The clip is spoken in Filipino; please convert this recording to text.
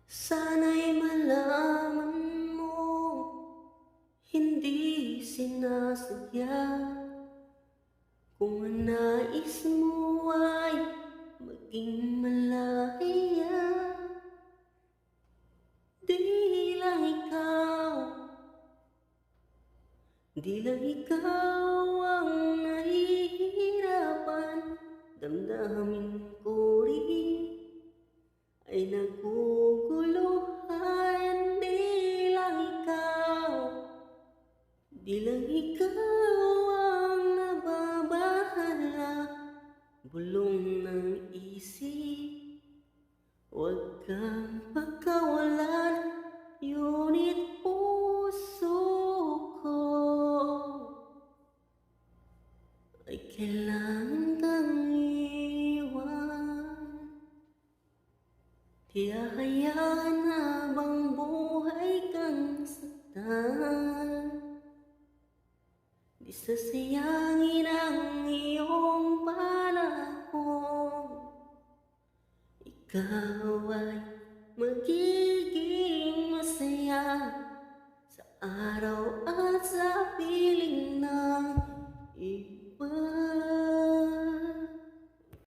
Sana'y malaman mo, hindi sinasadya. Kung ang nais mo ay maging malaya, di lang ikaw, di lang ikaw ang nahihirapan. Damdamin ko rin ay naguguluhan. Di lang ikaw, di lang ikaw ang nababahala. Bulong ng isip, huwag kang pagkawalan. Ngunit puso ko ay kailangan kang iwan. Di hahayaan habang buhay kang saktan. Di sasayangin ang iyong panahon. Ikaw ay magiging masaya sa araw at sa piling ng